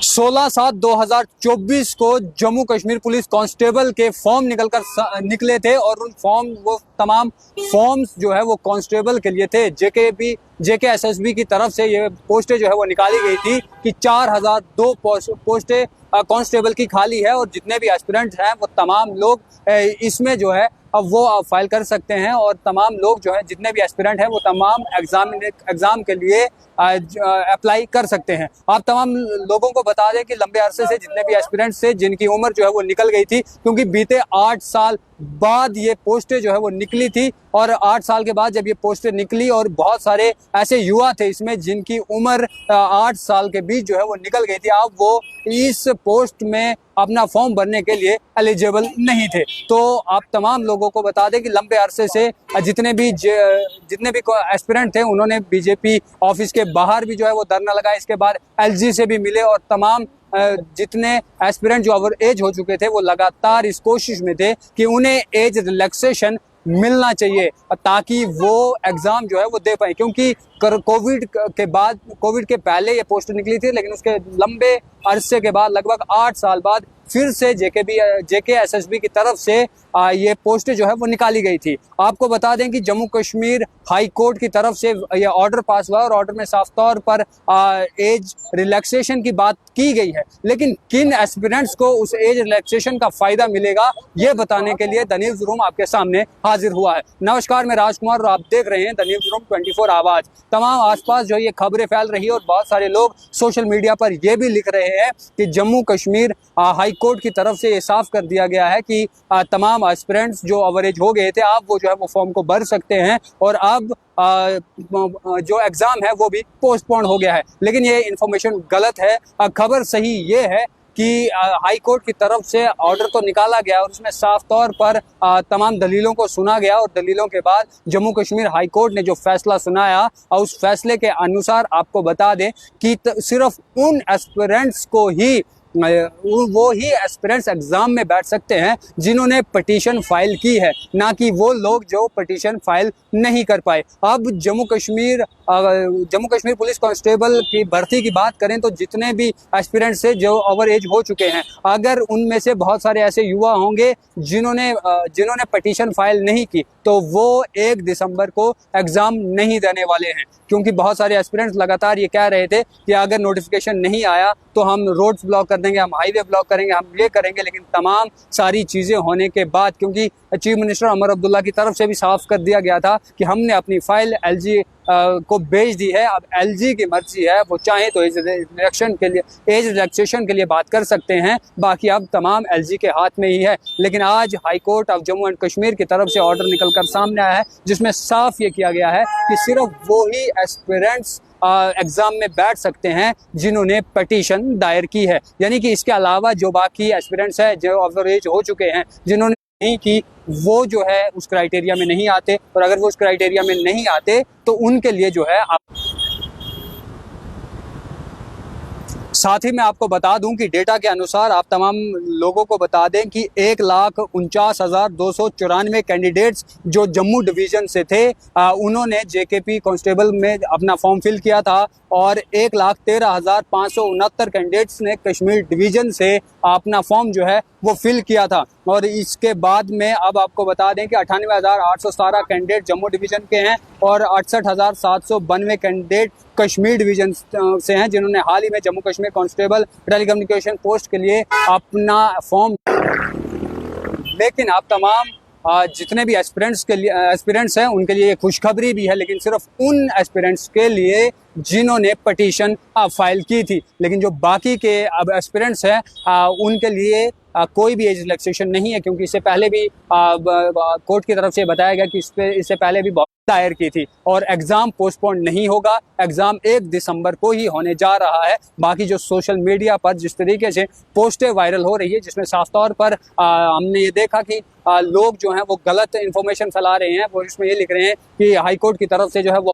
16/7/2024 को Jammu Kashmir police constable के form निकले थे और वो तमाम फॉर्म्स जो है वो कांस्टेबल के लिए थे। जेकेएसएसबी की तरफ से ये पोस्टें जो है वो निकाली गई थी कि 4002 पोस्टें कांस्टेबल की खाली है और जितने भी एस्पिरेंट्स हैं वो तमाम लोग इसमें जो है अब वो फाइल कर सकते हैं और तमाम लोग जो है जितने भी एस्पिरेंट हैं वो तमाम एग्जाम के लिए अप्लाई कर सकते हैं। आप तमाम लोगों को बता दें कि लंबे अरसे से जितने भी एस्पिरेंट्स थे जिनकी उम्र जो है वो निकल गई थी, क्योंकि बीते 8 साल बाद ये पोस्टें जो है वो निकली थी और 8 साल के बाद जब ये पोस्टें निकली और बहुत सारे ऐसे युवा थे इसमें जिनकी उम्र 8 साल के बीच जो है वो निकल गई थी, अब वो इस पोस्ट में अपना फॉर्म भरने के लिए एलिजिबल नहीं थे। तो आप तमाम लोगों को बता दें कि लंबे अरसे से जितने भी एस्पिरेंट थे उन्होंने बीजेपी ऑफिस के बाहर भी जो है वो धरना लगाया। इसके बाद एलजी से भी मिले और तमाम जितने एस्पिरेंट जो ओवर एज हो चुके थे वो लगातार इस कोशिश में थे कि उन्हें एज रिलैक्सेशन मिलना चाहिए ताकि वो एग्जाम जो है वो दे पाए, क्योंकि कोविड के पहले ये पोस्ट निकली थी, लेकिन उसके लंबे अरसे के बाद लगभग 8 साल बाद फिर से जेकेएसएसबी की तरफ से ये पोस्टें जो है वो निकाली गई थी। आपको बता दें कि जम्मू कश्मीर हाई कोर्ट की तरफ से ये ऑर्डर पास हुआ और ऑर्डर में साफ तौर पर एज रिलैक्सेशन की बात की गई है, लेकिन किन एस्पिरेंट्स को उस एज रिलैक्सेशन का फायदा मिलेगा ये बताने के लिए द न्यूज रूम आपके सामने हाजिर हुआ है। नमस्कार, मैं राजकुमार और आप देख रहे हैं द न्यूज रूम 24 आवाज। तमाम आसपास जो ये खबरें फैल रही है और बहुत सारे लोग सोशल मीडिया पर ये भी लिख रहे हैं कि जम्मू कश्मीर हाई कोर्ट की तरफ से ये साफ कर दिया गया है कि तमाम एस्पिरेंट्स जो ओवरेज हो गए थे आप वो जो है वो फॉर्म को भर सकते हैं और अब जो एग्जाम है वो भी पोस्टपोन हो गया है। लेकिन ये इन्फॉर्मेशन गलत है। खबर सही ये है कि हाई कोर्ट की तरफ से ऑर्डर तो निकाला गया और उसमें साफ तौर पर तमाम दलीलों को सुना गया और दलीलों के बाद जम्मू कश्मीर हाई कोर्ट ने जो फैसला सुनाया और उस फैसले के अनुसार आपको बता दें कि सिर्फ उन एस्पिरेंट्स को ही वो ही एस्पिरेंट्स एग्जाम में बैठ सकते हैं जिन्होंने पिटीशन फाइल की है, ना कि वो लोग जो पिटीशन फाइल नहीं कर पाए। अब जम्मू कश्मीर पुलिस कांस्टेबल की भर्ती की बात करें तो जितने भी एस्पिरेंट्स से जो ओवर एज हो चुके हैं, अगर उनमें से बहुत सारे ऐसे युवा होंगे जिन्होंने पिटीशन फाइल नहीं की तो वो 1 दिसंबर को एग्जाम नहीं देने वाले हैं, क्योंकि बहुत सारे एस्पिरेंट्स लगातार ये कह रहे थे कि अगर नोटिफिकेशन नहीं आया तो हम रोड्स ब्लॉक कर देंगे, हम हाईवे ब्लॉक करेंगे, हम ये करेंगे। लेकिन तमाम सारी चीज़ें होने के बाद, क्योंकि चीफ मिनिस्टर उमर अब्दुल्ला की तरफ से भी साफ कर दिया गया था कि हमने अपनी फाइल एलजी को भेज दी है, अब एलजी की मर्जी है, वो चाहे तो एज रिलैक्सेशन के लिए बात कर सकते हैं, बाकी अब तमाम एलजी के हाथ में ही है। लेकिन आज high court of Jammu and Kashmir की तरफ से ऑर्डर निकलकर सामने आया है जिसमें साफ ये किया गया है कि सिर्फ वो ही एस्पिरेंट्स एग्जाम में बैठ सकते हैं जिन्होंने पिटीशन दायर की है, यानी कि इसके अलावा जो बाकी एस्पिरेंट्स हैं जो ओवर एज हो चुके हैं जिन्होंने नहीं की वो जो है उस क्राइटेरिया में नहीं आते, और अगर वो उस क्राइटेरिया में नहीं आते तो उनके लिए जो है साथ ही मैं आपको बता दूं कि डेटा के अनुसार आप तमाम लोगों को बता दें कि 1,49,294 कैंडिडेट्स जो जम्मू डिवीज़न से थे उन्होंने जेकेपी कांस्टेबल में अपना फॉर्म फिल किया था और 1,13,569 कैंडिडेट्स ने कश्मीर डिवीज़न से अपना फॉर्म जो है वो फिल किया था। और इसके बाद में अब आपको बता दें कि 98,817 कैंडिडेट जम्मू डिवीज़न के हैं और 68,792 कैंडिडेट कश्मीर डिवीज़न से हैं जिन्होंने हाल ही में Jammu Kashmir constable telecommunication post के लिए अपना फॉर्म। लेकिन आप तमाम जितने भी एस्पिरेंट्स हैं उनके लिए खुशखबरी भी है, लेकिन सिर्फ उन एस्पिरेंट्स के लिए जिन्होंने पिटीशन फाइल की थी। लेकिन जो बाकी के अब एस्पिरेंट्स हैं उनके लिए कोई भी एज रिलैक्सेशन नहीं है, क्योंकि इससे पहले भी कोर्ट की तरफ से बताया गया कि इससे पहले भी दायर की थी और एग्ज़ाम पोस्टपोन नहीं होगा, एग्ज़ाम 1 दिसंबर को ही होने जा रहा है। बाकी जो सोशल मीडिया पर जिस तरीके से पोस्टें वायरल हो रही है जिसमें साफ तौर पर हमने ये देखा कि लोग जो हैं वो गलत इन्फॉर्मेशन फैला रहे हैं, वो इसमें ये लिख रहे हैं कि हाई कोर्ट की तरफ से जो है वो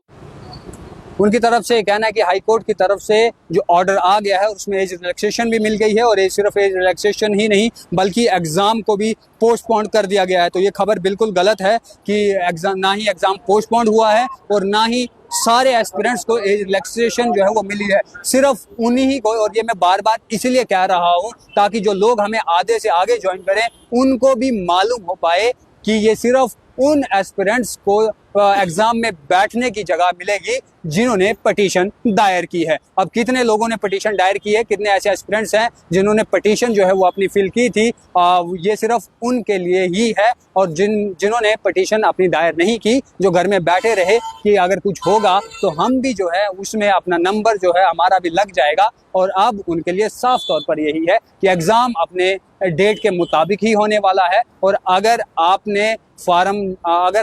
उनकी तरफ से कहना है कि हाई कोर्ट की तरफ से जो ऑर्डर आ गया है उसमें एज रिलैक्सेशन भी मिल गई है और सिर्फ एज रिलैक्सेशन ही नहीं बल्कि एग्ज़ाम को भी पोस्टपोन कर दिया गया है। तो ये खबर बिल्कुल गलत है कि ना ही एग्ज़ाम पोस्टपोन हुआ है और ना ही सारे एस्पिरेंट्स को एज रिलैक्सेशन जो है वो मिली है, सिर्फ उन्हीं ही को। और ये मैं बार बार इसलिए कह रहा हूँ ताकि जो लोग हमें आधे से आगे ज्वाइन करें उनको भी मालूम हो पाए कि ये सिर्फ उन एस्पिरेंट्स को एग्जाम में बैठने की जगह मिलेगी जिन्होंने पटिशन दायर की है। अब कितने लोगों ने पटिशन दायर की है, कितने ऐसे एस्पिरेंट्स हैं जिन्होंने पटिशन जो है वो अपनी फिल की थी, ये सिर्फ उनके लिए ही है। और जिन्होंने पटिशन अपनी दायर नहीं की, जो घर में बैठे रहे कि अगर कुछ होगा तो हम भी जो है उसमें अपना नंबर जो है हमारा भी लग जाएगा। और अब उनके लिए साफ तौर पर यही है कि एग्जाम अपने डेट के मुताबिक ही होने वाला है। और अगर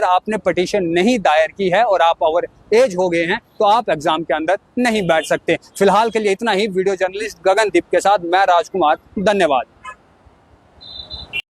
आपने पटिशन नहीं दायर की है और आप ओवर एज हो गए हैं तो आप एग्जाम के अंदर नहीं बैठ सकते। फिलहाल के लिए इतना ही। वीडियो जर्नलिस्ट गगनदीप के साथ मैं राजकुमार, धन्यवाद।